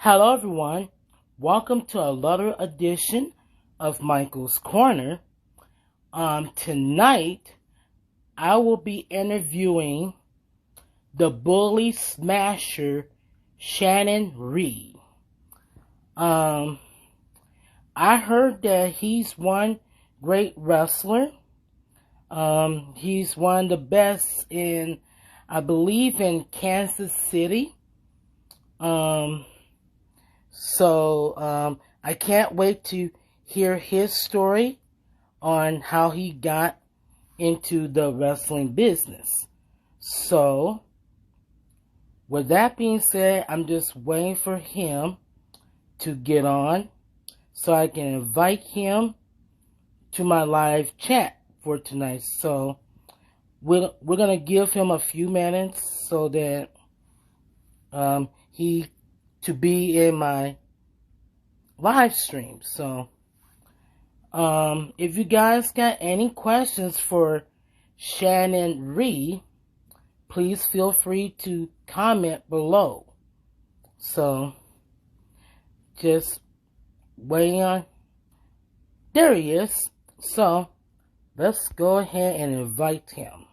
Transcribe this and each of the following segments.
Hello, everyone. Welcome to another edition of Michael's Corner. Tonight, I will be interviewing the bully smasher Shannon Reed. I heard that he's one great wrestler. He's one of the best in, I believe, in Kansas City. So I can't wait to hear his story on how he got into the wrestling business. So, with that being said, I'm just waiting for him to get on so I can invite him to my live chat for tonight. So, we're going to give him a few minutes so that he to be in my live stream. So, if you guys got any questions for Shannon Reed, please feel free to comment below. So, just waiting on. There he is. So, let's go ahead and invite him.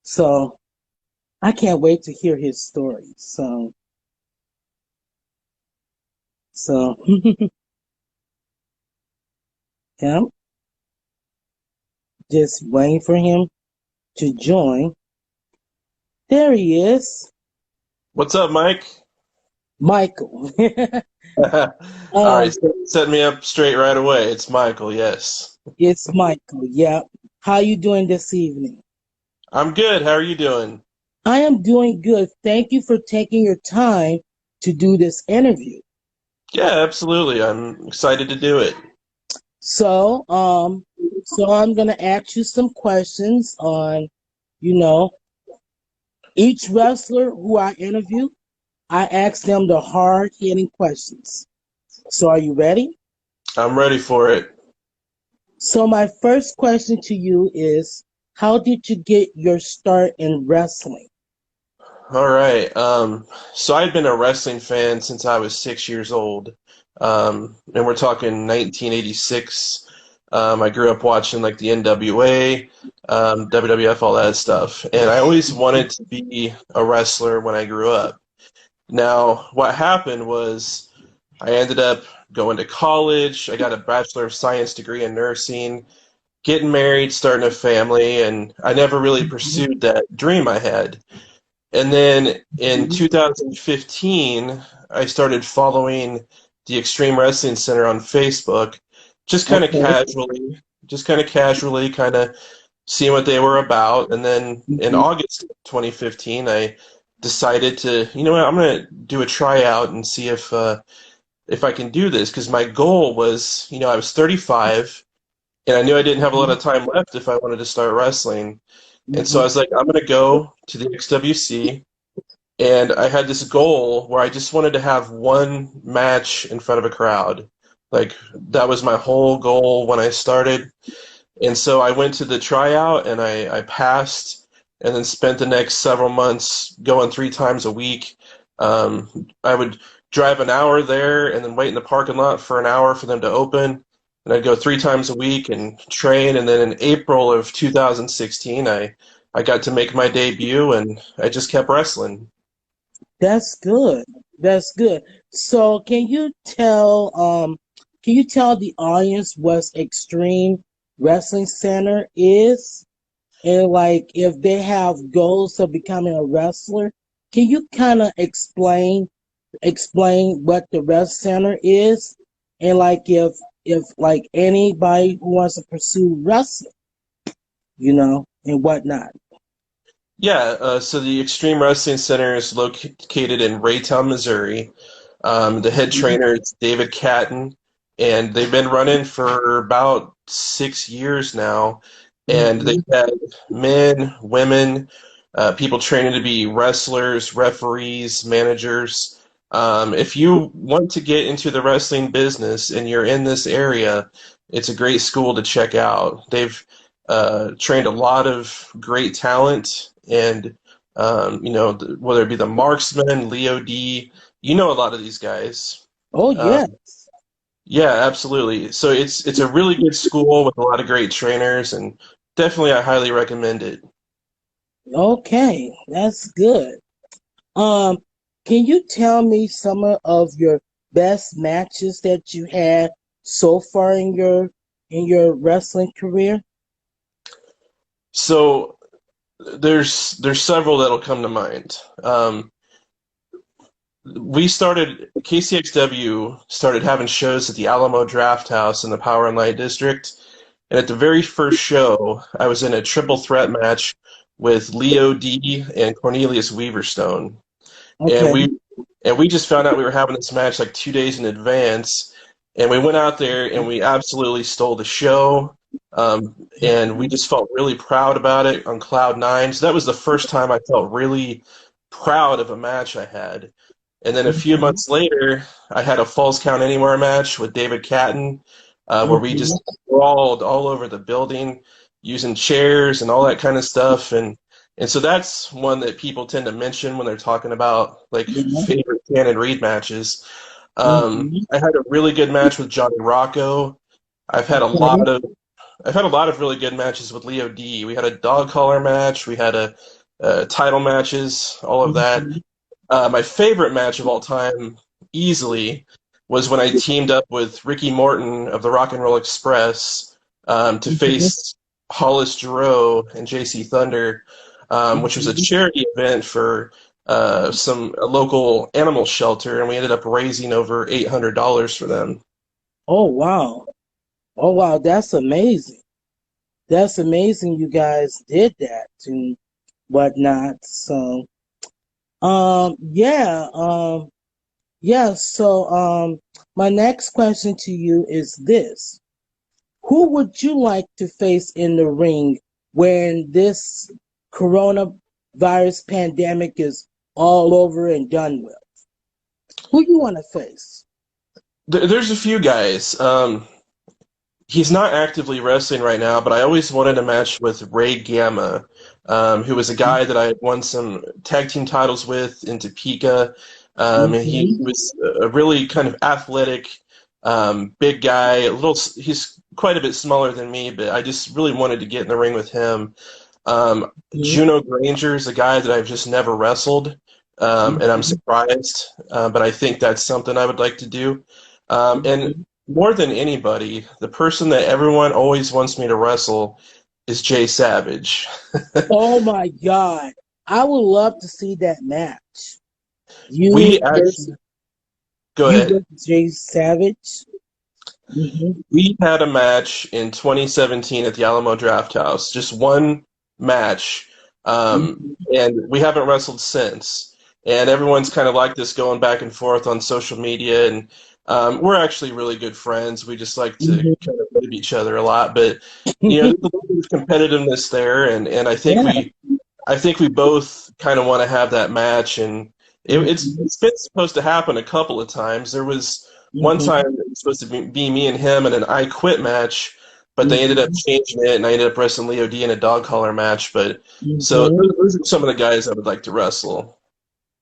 So, I can't wait to hear his story. So yeah, just waiting for him to join. There he is, What's up, Mike? Michael. All right, set me up straight right away. It's Michael, yes. It's Michael. Yeah. How you doing this evening? I'm good. How are you doing? I am doing good. Thank you for taking your time to do this interview. Yeah, absolutely. I'm excited to do it. So, I'm gonna ask you some questions on, you know, each wrestler who I interview. I ask them the hard-hitting questions. So, are you ready? I'm ready for it. So, my first question to you is, how did you get your start in wrestling? All right. So I've been a wrestling fan since I was 6 years old. And we're talking 1986. I grew up watching like the NWA, WWF, all that stuff. And I always wanted to be a wrestler when I grew up. Now, what happened was I ended up going to college. I got a Bachelor of Science degree in nursing, getting married, starting a family, and I never really pursued that dream I had. And then in 2015, I started following the Extreme Wrestling Center on Facebook, just kind of Okay. casually, kind of seeing what they were about. And then in Mhm. August 2015, I decided to, you know what, I'm going to do a tryout and see if I can do this, because my goal was, I was 35 and I knew I didn't have a lot of time left if I wanted to start wrestling. And so I Mhm. was like, I'm going to go to the XWC. And I had this goal where I just wanted to have one match in front of a crowd. Like, that was my whole goal when I started. And so I went to the tryout and I passed, and then spent the next several months going 3 times a week. I would drive an hour there and then wait in the parking lot for an hour for them to open. And I'd go 3 times a week and train. And then in April of 2016, I got to make my debut, and I just kept wrestling. That's good. That's good. So, can you tell the audience what Extreme Wrestling Center is? And like if they have goals of becoming a wrestler, can you kind of explain what the wrestling center is? And like if like anybody who wants to pursue wrestling, and whatnot. Yeah, so the Extreme Wrestling Center is located in Raytown, Missouri. The head trainer is David Catton, and they've been running for about 6 years now. And they've Mhm. had men, women, people training to be wrestlers, referees, managers. If you want to get into the wrestling business and you're in this area, it's a great school to check out. They've trained a lot of great talent, and whether it be the Marksman, Leo D. You know a lot of these guys. Oh Uh, yeah. yeah, absolutely. So it's a really good school with a lot of great trainers, and definitely I highly recommend it. Okay, that's good. Um, can you tell me some of your best matches that you had so far in your wrestling career? So there's several that'll come to mind. We started KCXW started having shows at the Alamo Draft House in the Power and Light District, and at the very first show, I was in a triple threat match with Leo D and Cornelius Weaverstone, and Okay. we just found out we were having this match like 2 days in advance, and we went out there and we absolutely stole the show, and we just felt really proud about it on cloud nine. So that was the first time I felt really proud of a match I had. And then a few Mhm. months later, I had a Falls Count Anywhere match with David Catton, where we Mhm. just crawled all over the building using chairs and all that kind of stuff. And so that's one that people tend to mention when they're talking about like Yeah. favorite Shannon Reed matches. Mhm. I had a really good match with Johnny Rocco. I've had a Okay. lot of I've had a lot of really good matches with Leo D. We had a dog collar match. We had a title matches, all of that. Mhm. My favorite match of all time, easily, was when I teamed up with Ricky Morton of the Rock and Roll Express to Mhm. face Hollis Giroux and JC Thunder, which was a Mhm. charity event for a local animal shelter, and we ended up raising over $800 for them. Oh wow. Oh wow, that's amazing. That's amazing you guys did that and whatnot. So yeah, yeah, so my next question to you is this. Who would you like to face in the ring when this coronavirus pandemic is all over and done with? Who you want to face? There's a few guys. He's not actively wrestling right now, but I always wanted a match with Ray Gamma, who was a guy that I had won some tag team titles with in Topeka. And he Mhm. was a really kind of athletic, big guy. He's quite a bit smaller than me, but I just really wanted to get in the ring with him. Mhm. Juno Granger is a guy that I've just never wrestled, and I'm Mhm. surprised, but I think that's something I would like to do. And Mhm. more than anybody, the person that everyone always wants me to wrestle is Jay Savage. Oh my God. I would love to see that match. We You versus actually, go you ahead. versus Jay Savage. Hmm. We had a match in 2017 at the Alamo Draft House, just one match, Hmm. and we haven't wrestled since. And everyone's kind of like this going back and forth on social media, and we're actually really good friends. We just like to Hmm. kind of rib each other a lot, but there's a little bit of competitiveness there, and Yeah. I think we both kind of want to have that match, and Hmm. it's been supposed to happen a couple of times. There was one time Hmm. it was supposed to be me and him in an I Quit match, but they ended up Hmm. changing it, and I ended up wrestling Leo D in a dog collar match. But so Hmm. those are some of the guys I would like to wrestle.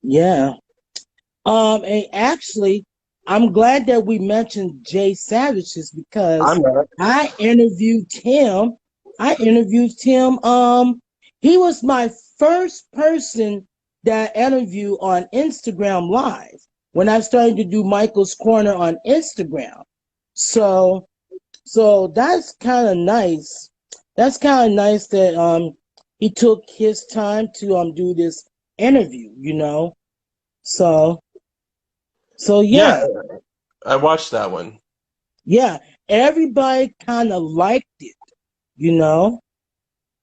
Yeah. And actually, I'm glad that we mentioned Jay Savages because I'm not. I interviewed him. I interviewed him. He was my first person that I interviewed on Instagram Live when I started to do Michael's Corner on Instagram. So, so that's kind of nice. That's kind of nice that he took his time to do this interview. So. So Yeah, yeah, I watched that one. yeah, everybody kind of liked it, you know,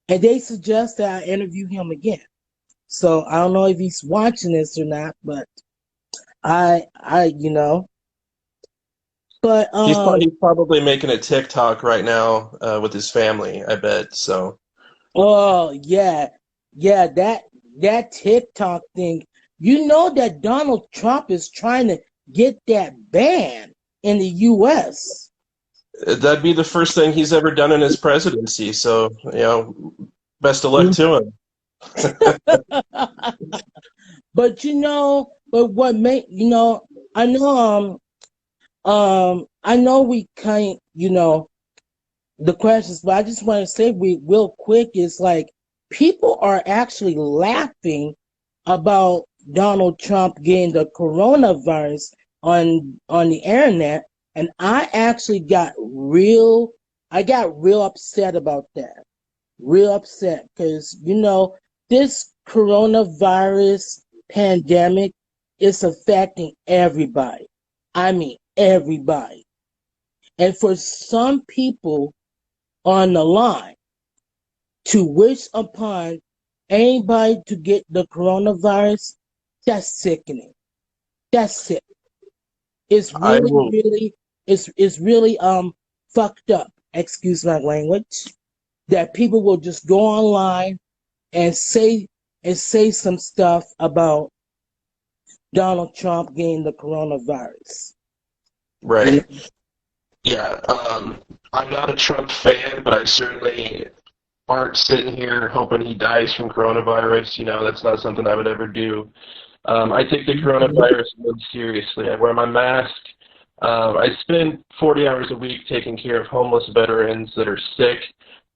and they suggest that I interview him again. So I don't know if he's watching this or not, but but He's probably making a TikTok right now with his family, I bet. So oh yeah, yeah, that TikTok thing, that Donald Trump is trying to get that banned in the U.S. that'd be the first thing he's ever done in his presidency. So best of luck to him. But but what make I know I know we kind the questions, but I just want to say real quick is like people are actually laughing about Donald Trump getting the coronavirus on the internet, and I got real upset about that. Real upset because this coronavirus pandemic is affecting everybody. I mean everybody. And for some people on the line to wish upon anybody to get the coronavirus, that's sickening. That's sick. It's I really, will. really, it's really fucked up. Excuse my language. That people will just go online and say some stuff about Donald Trump getting the coronavirus. You Right. know? Yeah. I'm not a Trump fan, but I certainly aren't sitting here hoping he dies from coronavirus. That's not something I would ever do. I take the coronavirus really seriously. I wear my mask. I spend 40 hours a week taking care of homeless veterans that are sick.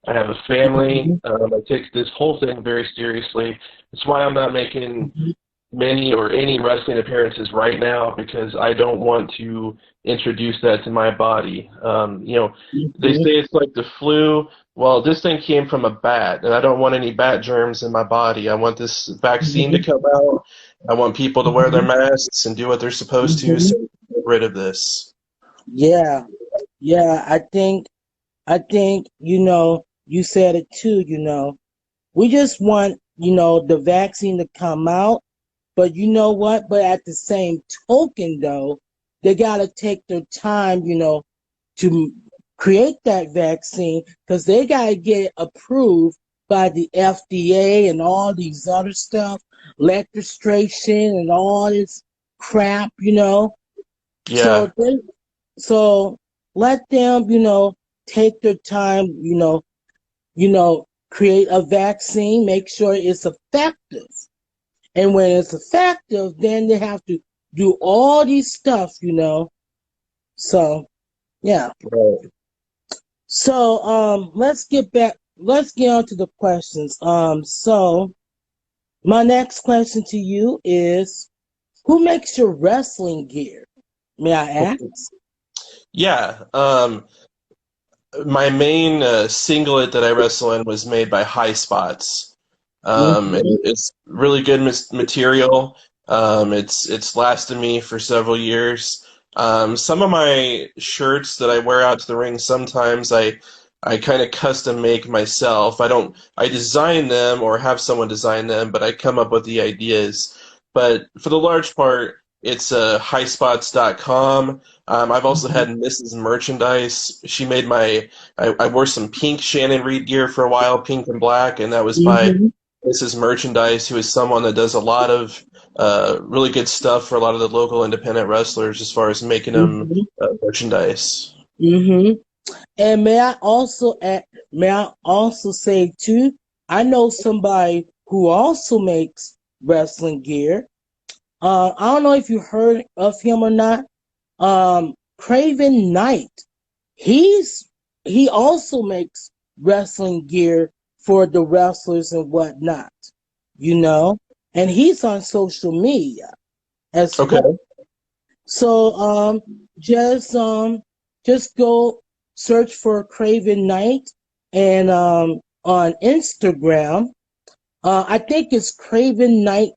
I have a family. I take this whole thing very seriously. That's why I'm not making many or any wrestling appearances right now because I don't want to introduce that to my body. They Mhm. say it's like the flu. Well, this thing came from a bat, and I don't want any bat germs in my body. I want this vaccine to Mhm. come out. I want people to wear their Mhm. masks and do what they're supposed to so Mhm. we can get rid of this. Yeah, yeah. I think you said it too. We just want the vaccine to come out, but you know what? But at the same token, though, they gotta take their time, to create that vaccine because they gotta get it approved by the FDA and all these other stuff, legislation and all this crap. So Yeah. they so let them, take their time, create a vaccine, make sure it's effective. And when it's effective, then they have to do all these stuff. So yeah. Right. So let's get on to the questions. So my next question to you is who makes your wrestling gear? May I ask? Yeah. My main singlet that I wrestle in was made by High Spots. Mm-hmm. And it's really good material. It's lasted me for several years. Some of my shirts that I wear out to the ring, sometimes I kind of custom make myself. I design them or have someone design them, but I come up with the ideas. But for the large part, it's highspots.com. I've also had Mrs. Merchandise. She made I wore some pink Shannon Reed gear for a while, pink and black, and that was by Mm-hmm. Mrs. Merchandise, who is someone that does a lot of really good stuff for a lot of the local independent wrestlers as far as making them Mm-hmm. merchandise. Mm-hmm. And may I also say too, I know somebody who also makes wrestling gear. I don't know if you heard of him or not. Craven Knight. He's he also makes wrestling gear for the wrestlers and whatnot. You know, and he's on social media as Okay. well. So just um just go search for Craven Knight and on Instagram. I think it's Craven Knight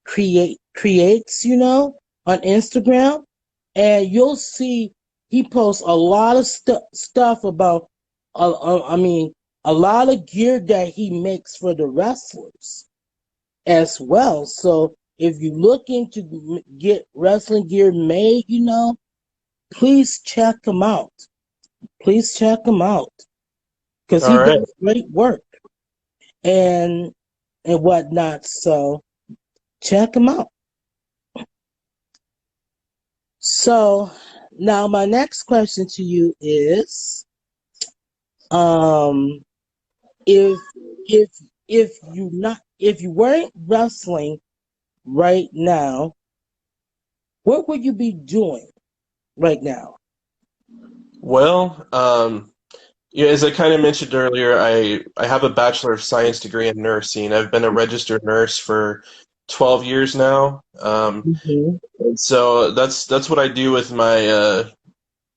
creates, on Instagram, and you'll see he posts a lot of stuff about. I mean, a lot of gear that he makes for the wrestlers as well. So if you're looking to get wrestling gear made, please check him out. Please check him out because All he right. does great work and whatnot. So check him out. So now my next question to you is, um, if if if you not if you weren't wrestling right now, what would you be doing right now? Well, yeah, as I kind of mentioned earlier, I have a Bachelor of Science degree in nursing. I've been a registered nurse for 12 years now. Hmm. And so that's what I do with my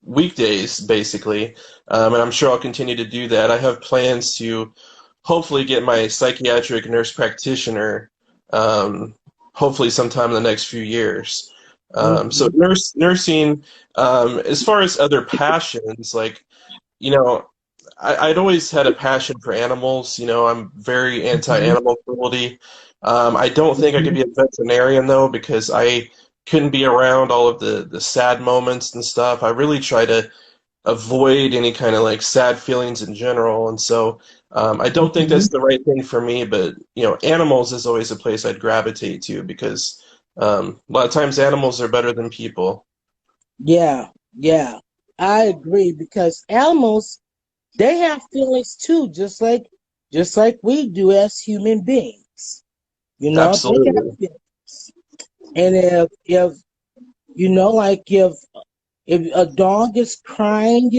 weekdays, basically. And I'm sure I'll continue to do that. I have plans to hopefully get my psychiatric nurse practitioner, um, hopefully sometime in the next few years. So Hmm. nursing, as far as other passions, like, you know, I'd always had a passion for animals. I'm very Hmm. anti-animal cruelty. I don't think I could Hmm. be a veterinarian though because I couldn't be around all of the sad moments and stuff. I really try to avoid any kind of like sad feelings in general, and so I don't think Hmm. that's the right thing for me. But animals is always a place I'd gravitate to because a lot of times animals are better than people. Yeah, yeah, I agree because animals, they have feelings too, just like we do as human beings. They have Absolutely. feelings. And if like if a dog is crying,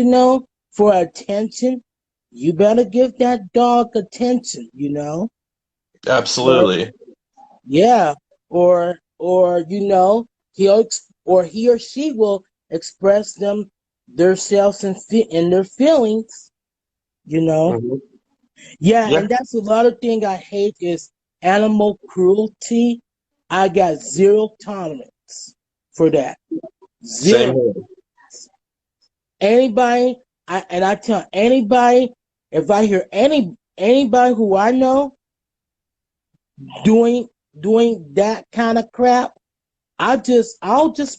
for attention, you better give that dog attention. Or Absolutely. yeah, or he or she will express themselves in their feelings. You know, Hmm. yeah, Yeah. and that's a lot of thing I hate is animal cruelty. I got zero tolerance for that. Same Zero. here. Anybody, I tell anybody, if I hear anybody who I know doing doing that kind of crap, I'll just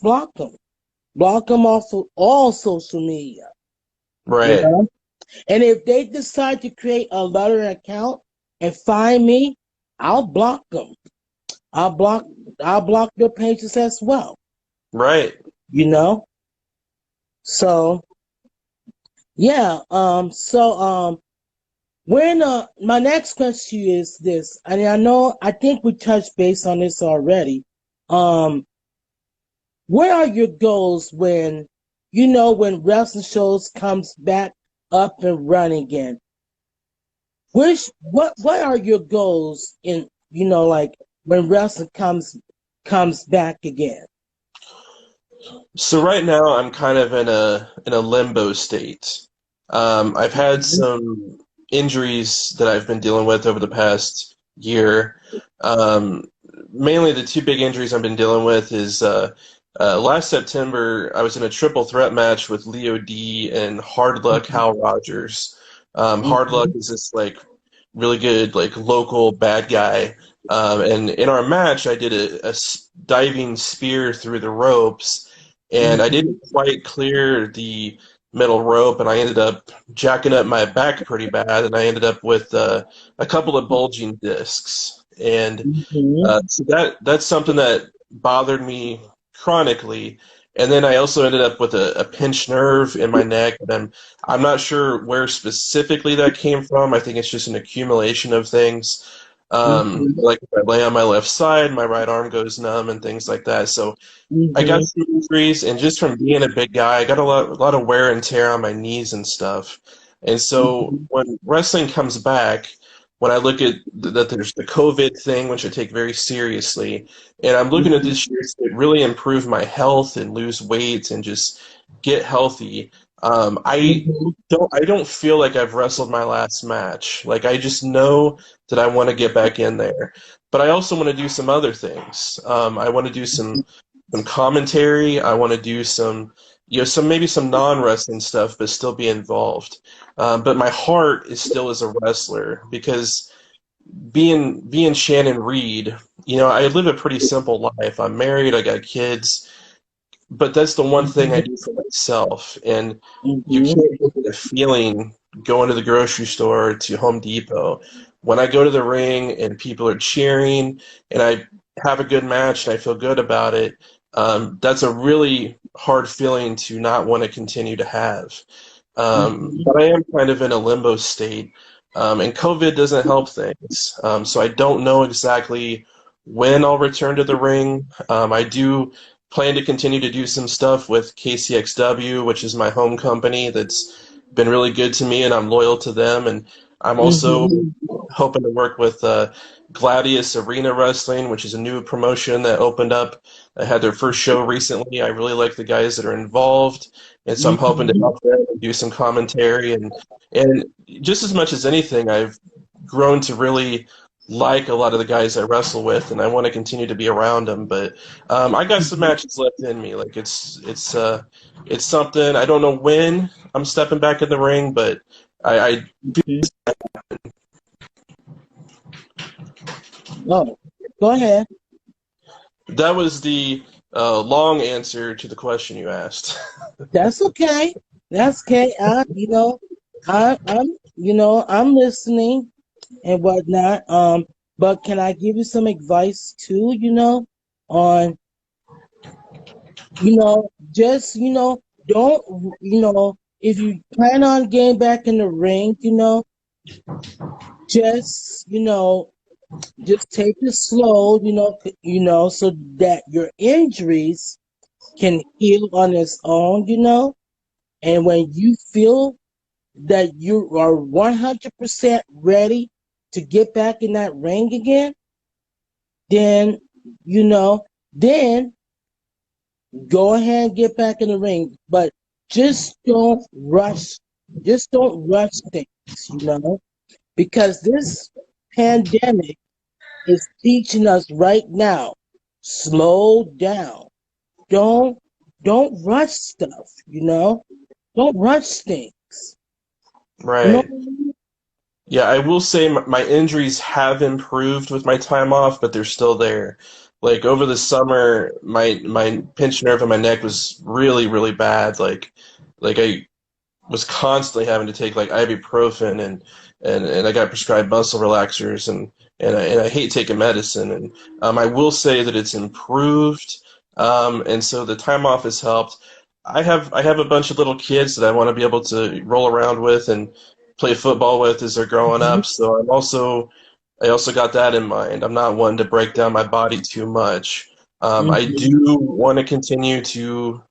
block them off of all social media. You Right. know, and if they decide to create a letter account and find me, I'll block them. I'll block I'll block their pages as well. Right. You know, so yeah. When my next question is this, and I think we touched base on this already. Um, what are your goals when wrestling shows comes back up and running again? What are your goals in like when wrestling comes back again? So right now I'm kind of in a limbo state. I've had Mhm. some injuries that I've been dealing with over the past year. Um, Mainly the two big injuries I've been dealing with is last September I was in a triple threat match with Leo D and Hard Luck Mhm. Hal Rogers. Hard Luck Mhm. is this like really good like local bad guy. And in our match I did a diving spear through the ropes and I Mhm. didn't quite clear the middle rope, and I ended up jacking up my back pretty bad, and I ended up with a couple of bulging discs, and Mhm. so that's something that bothered me chronically. And then I also ended up with a pinched nerve in my neck, and I'm not sure where specifically that came from. I think it's just an accumulation of things. Mhm. Like if I lay on my left side, my right arm goes numb and things like that. So I got Mhm. some injuries, and just from being a big guy, I got a lot of wear and tear on my knees and stuff. And so Mhm. when wrestling comes back, when I look at that, there's the COVID thing, which I take very seriously, and I'm looking at Mhm. this year to really improve my health and lose weight and just get healthy. Mhm. I don't feel like I've wrestled my last match. Like I just know that I want to get back in there, but I also want to do some other things. I want to do some commentary. I want to do some, some maybe some non-wrestling stuff, but still be involved. But my heart is still as a wrestler because being Shannon Reed, I live a pretty simple life. I'm married. I got kids, but that's the one thing I Mhm. do for myself. And you Mhm. can't get the feeling going to the grocery store to Home Depot. When I go to the ring and people are cheering and I have a good match and I feel good about it, that's a really hard feeling to not want to continue to have. Mhm. But I am kind of in a limbo state. And COVID doesn't help things. So I don't know exactly when I'll return to the ring. I do plan to continue to do some stuff with KCXW, which is my home company that's been really good to me, and I'm loyal to them. And I'm also Mm-hmm. hoping to work with Gladius Arena Wrestling, which is a new promotion that opened up. I had their first show recently. I really like the guys that are involved, and so I'm hoping to Mm-hmm. help them and do some commentary. And just as much as anything, I've grown to really like a lot of the guys I wrestle with, and I want to continue to be around them. But I got some matches left in me. Like it's something. I don't know when I'm stepping back in the ring, but I Mm-hmm. Oh, go ahead. that was the long answer to the question you asked. That's okay. That's okay. I'm listening and whatnot. But can I give you some advice too? On just don't if you plan on getting back in the ring, just just take it slow, so that your injuries can heal on its own, and when you feel that you are 100% ready to get back in that ring again, then, you know, then go ahead and get back in the ring. But just don't rush, just don't rush things, because this pandemic is teaching us right now, slow down. Don't, don't rush stuff, don't rush things. You know Right. what I mean? Yeah, I will say my injuries have improved with my time off, but they're still there. Like over the summer, my pinched nerve in my neck was really, really bad. Like I was constantly having to take like ibuprofen and I got prescribed muscle relaxers and I hate taking medicine and I will say that it's improved and so the time off has helped. I have a bunch of little kids that I want to be able to roll around with and play football with as they're growing Mhm, up. So I also got that in mind. I'm not one to break down my body too much. I mhm, do want to continue to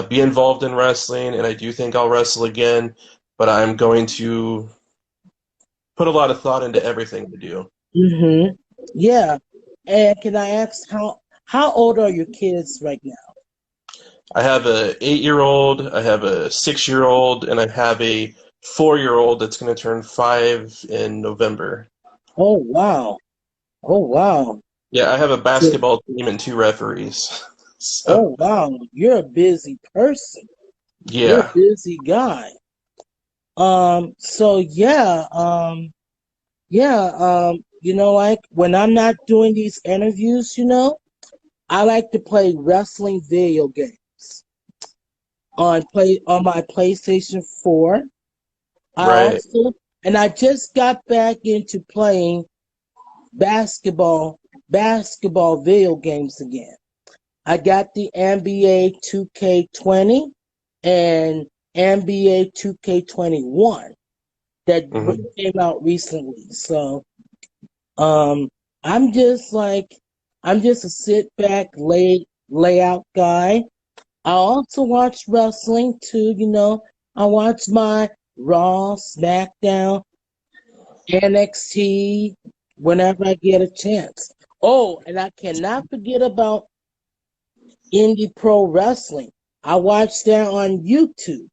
be involved in wrestling, and I do think I'll wrestle again, but I'm going to put a lot of thought into everything I do. mhm. Yeah. And can I ask how old are your kids right now? I have a 8-year old, I have a 6-year old, and I have a 4-year old that's going to turn 5 in November. Oh wow. Oh wow. Yeah, I have a So, basketball team and 2 referees. So, oh wow. You're a busy person. You're a yeah, busy guy. So like when I'm not doing these interviews, I like to play wrestling video games on my PlayStation 4. I right. also and I just got back into playing basketball basketball video games again. I got the NBA 2K20 and NBA 2K21 that Hmm. came out recently. So um I'm just like I'm just a sit back layout guy. I also watch wrestling too, I watch my Raw, SmackDown, NXT whenever I get a chance. Oh, and I cannot forget about indie pro wrestling. I watch that on YouTube,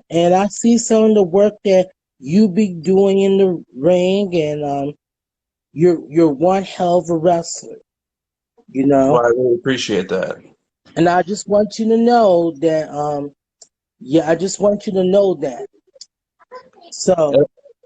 and I see some of the work that you be doing in the ring, and you're one hell of a wrestler, you know. Well, I really appreciate that. And I just want you to know that, yeah, I just want you to know that. So,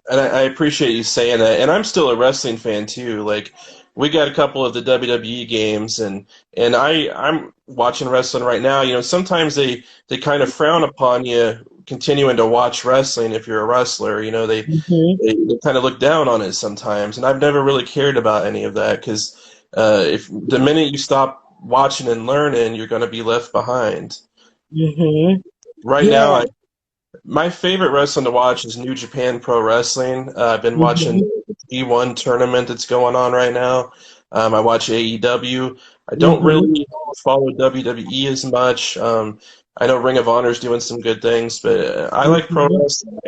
And I appreciate you saying that. And I'm still a wrestling fan too. Like we got a couple of the WWE games and I'm watching wrestling right now. You know, sometimes they kind of frown upon you continuing to watch wrestling if you're a wrestler. You know, mhm, they kind of look down on it sometimes. And I've never really cared about any of that because if the minute you stop watching and learning, you're going to be left behind. mhm, Right now, yeah, My favorite wrestling to watch is New Japan Pro Wrestling. I've been watching Mhm. the G1 tournament that's going on right now. I watch AEW. I don't Mhm. really follow WWE as much. I know Ring of Honor is doing some good things, but I like pro Mhm. wrestling.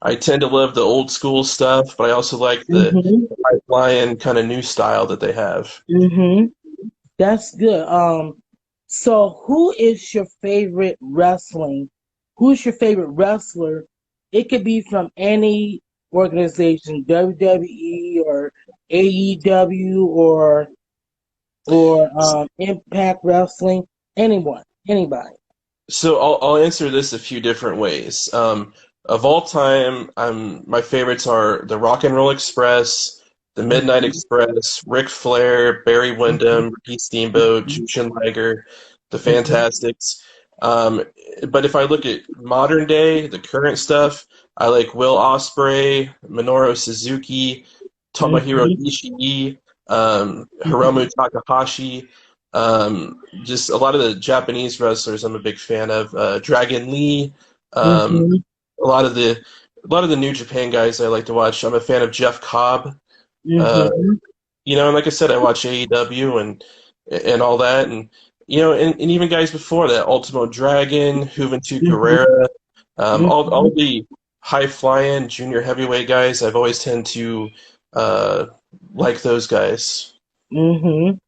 I tend to love the old school stuff, but I also like the Mhm. high flying kind of new style that they have. Mhm. That's good. So who is your favorite wrestling? Who's your favorite wrestler? It could be from any organization, WWE or AEW or Impact Wrestling. Anyone, anybody. So I'll answer this a few different ways. Of all time, my favorites are the Rock and Roll Express, the Midnight Mhm. Express, Ric Flair, Barry Windham, Ricky Steamboat, Mhm. Jushin Liger, the Mhm. Fantastics. Um, but if I look at modern day, the current stuff, I like Will Ospreay, Minoru Suzuki, Tomohiro Mhm. Ishii, Mhm. Hiromu Takahashi. Just a lot of the Japanese wrestlers I'm a big fan of. Dragon Lee. Um, Mhm. a lot of the New Japan guys I like to watch. I'm a fan of Jeff Cobb. Uh, Mhm. and like I said, I watch AEW and all that, and and even guys before that, Ultimo Dragon, Juventud Mhm. Guerrera, all Mhm. the high flying junior heavyweight guys. I've always tend to uh, like those guys. Mhm.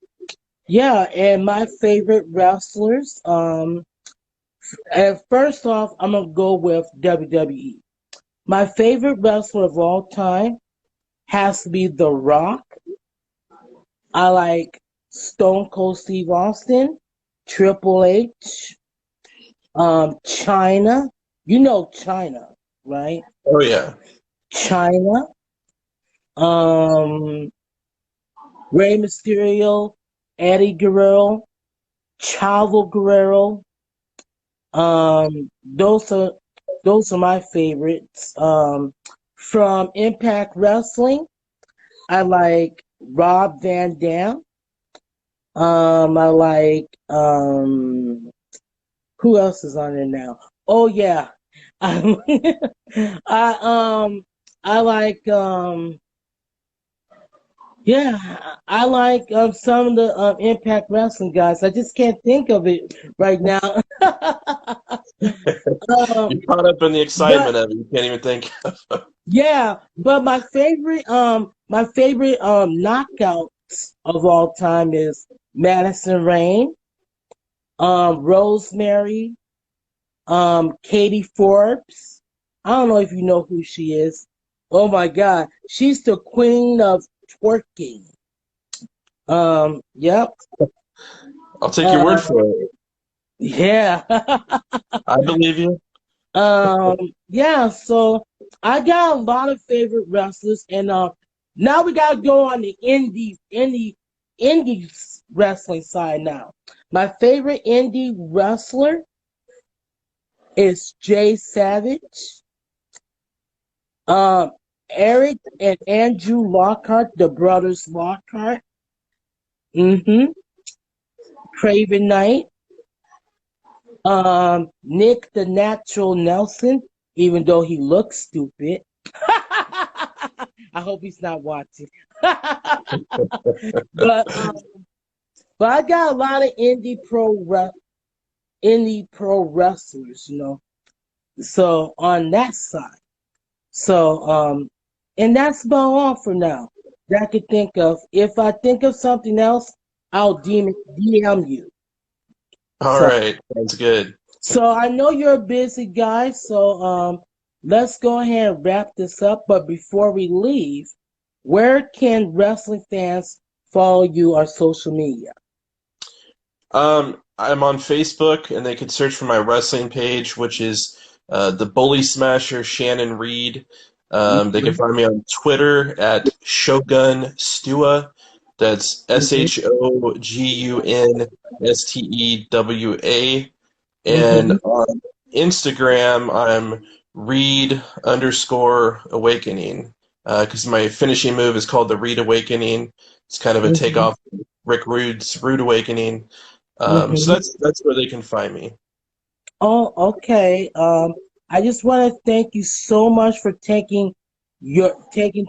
Yeah, and my favorite wrestlers. And first off, I'm gonna go with WWE. My favorite wrestler of all time has to be The Rock. I like Stone Cold Steve Austin, Triple H, China. You know China, right? Oh yeah. China, um, Rey Mysterio, Eddie Guerrero, Chavo Guerrero. Um, those are those are my favorites. From Impact Wrestling, I like Rob Van Dam. I like who else is on there now? Oh yeah, I I I like yeah, I like some of the Impact Wrestling guys. I just can't think of it right now. um, You're caught up in the but excitement of it. You can't even think. yeah, but my favorite knockouts of all time is Madison Rain, Rosemary, Katie Forbes. I don't know if you know who she is. Oh my God, she's the queen of twerking. Yep. I'll take your word Uh, for it. yeah. I believe you. um, yeah. So I got a lot of favorite wrestlers, and now we gotta go on the indie wrestling side now. My favorite indie wrestler is Jay Savage. Um, Eric and Andrew Lockhart, the brothers Lockhart. Mm-hmm. Craven Knight. Nick the Natural Nelson, even though he looks stupid. I hope he's not watching. but um, but I got a lot of indie pro wrestlers, So on that side. So and that's about all for now that I could think of. If I think of something else, I'll DM you. All So right. Sounds good. so I know you're a busy guy, so let's go ahead and wrap this up. But before we leave, where can wrestling fans follow you on social media? I'm on Facebook, and they could search for my wrestling page, which is the Bully Smasher Shannon Reed. They can Mhm. find me on Twitter at Shogun Stua. That's Mhm. ShogunStewa. And Mhm. on Instagram, I'm Reed underscore awakening because my finishing move is called the Reed Awakening. It's kind of a Mhm. takeoff of Rick Rude's Rude Awakening. So Mhm. that's where they can find me. Oh, okay. I just want to thank you so much for taking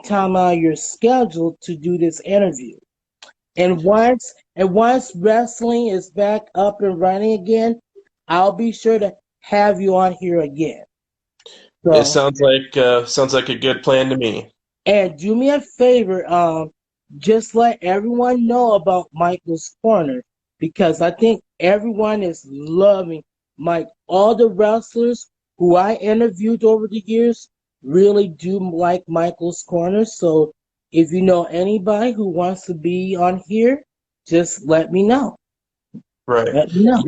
time out of your schedule to do this interview. And once wrestling is back up and running again, I'll be sure to have you on here again. It So, sounds like a good plan to me. and do me a favor, just let everyone know about Michael's Corner because I think everyone is loving Mike. All the wrestlers who I interviewed over the years really do like Michael's Corner. So if you know anybody who wants to be on here, just let me know. Right. Let me know.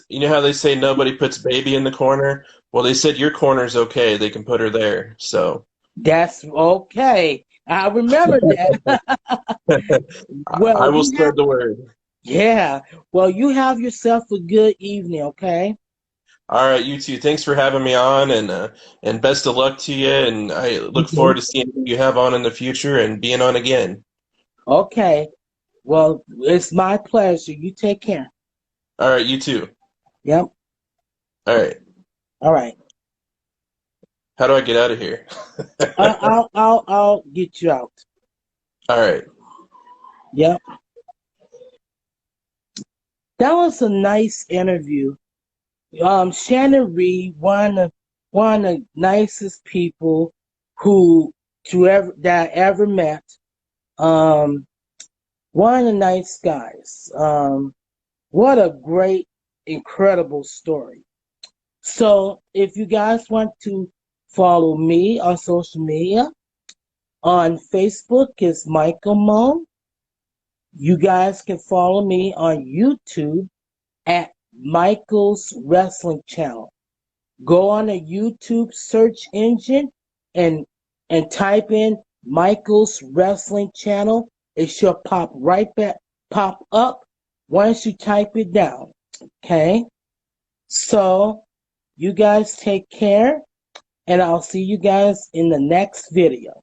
You know how they say nobody puts baby in the corner? Well, they said your corner's okay. They can put her there. So That's okay. I remember that. Well, I will you have, spread the word. yeah. Well, you have yourself a good evening, okay? All right, you too. Thanks for having me on, and best of luck to you. And I look forward Mhm. to seeing who you have on in the future and being on again. Okay. Well, it's my pleasure. You take care. All right, you too. Yep. All right. All right. How do I get out of here? I'll get you out. All right. Yep. That was a nice interview. Shannon Reed, one of the nicest people who that I ever met. Um, one of the nice guys. What a great, incredible story. So, if you guys want to follow me on social media, on Facebook is Michael Mo. You guys can follow me on YouTube at Michael's Wrestling Channel. Go on a YouTube search engine and type in Michael's Wrestling Channel. It should pop up once you type it down. Okay? So you guys take care and I'll see you guys in the next video.